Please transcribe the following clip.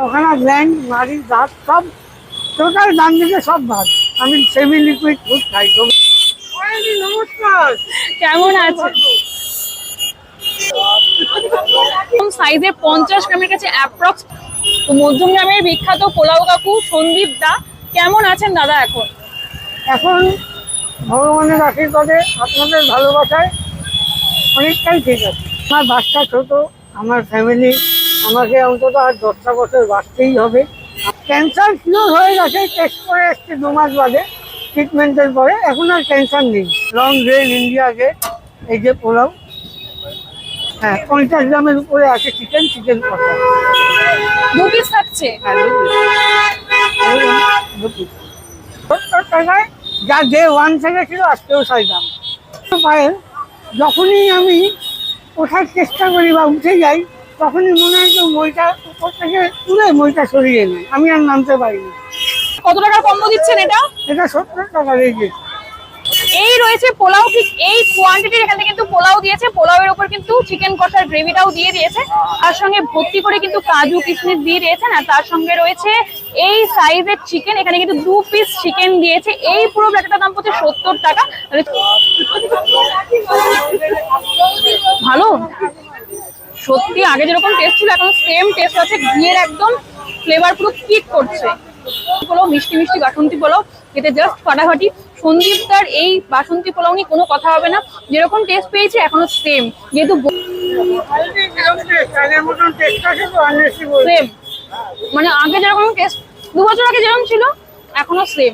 ওখানে ব্ল্যান্ড মারি ভাত সব টোটাল ডান দিকে সব ভাত। আমি সেমি লিকুইড ফুড খাই। নমস্কার, কেমন আছে? সাইজে 50 গ্রামের কাছে অ্যাপ্রক্স। তো মধ্যমগ্রামের বিখ্যাত পোলাও কাকু সন্দীপ দা, কেমন আছেন দাদা এখন? এখন ভগবানের আশীর্বাদে আপনাদের ভালোবাসায় অনেকটাই ঠিক আছে। আমার বাচ্চা ছোট, আমার ফ্যামিলি, আমাকে অন্তত আর 10টা বছর বাঁচতেই হবে। ক্যান্সার কিওর হয়ে গেছে, টেস্ট করে এসছে 2 মাস বাদে ট্রিটমেন্টের পরে। এখন আর ক্যান্সার নেই। লং গ্রেন ইন্ডিয়া গেট, এই যে পোলাও, হ্যাঁ 50 গ্রামের উপরে আছে চিকেন কষা। 2 পিস থাকছে। হ্যাঁ 2 পিস 70 টাকায়, যা ডে 1 থেকে ছিল আজকেও সেই দাম। পায়েল যখনই আমি ওঠার চেষ্টা করি বা উঠে যাই, তখনই মনে হয় যে মইটা উপর থেকে তুলে মইটা সরিয়ে নেয়, আমি আর নামতে পারিনি। কত টাকার কম্বো দিচ্ছেন এটা? এটা 70 টাকা রেখে। এই রয়েছে পোলাও, ঠিক এই কোয়ান্টিটির এখানে কিন্তু পোলাও দিয়েছে। পোলাওয়ের উপর কিন্তু চিকেন কষার গ্রেভিটাও দিয়ে দিয়েছে, তার সঙ্গে ভর্তি করে কিন্তু কাজু কিশমিশ দিয়ে দিয়েছেন। আর তার সঙ্গে রয়েছে এই সাইজের চিকেন, এখানে কিন্তু 2 পিস চিকেন দিয়েছে। এই পুরো প্যাকেটটার দাম পড়ছে 70 টাকা। ভালো সত্যি, আগে যেরকম টেস্ট ছিল এখন সেম টেস্ট আছে। ঘিয়ের একদম ফ্লেভার পুরো কিক করছে। পোলাও মিষ্টি মিষ্টি বাসন্তী পোলাও, খেতে জাস্ট ফাটাফাটি। সন্দীপ তার এই বাসন্তী পোলাও নিয়ে কোনো কথা হবে না, যেরকম টেস্ট পেয়েছে এখনো সেম। যেহেতু সেম, মানে আগে যেরকম টেস্ট 2 বছর আগে যেরকম ছিল এখনো সেম।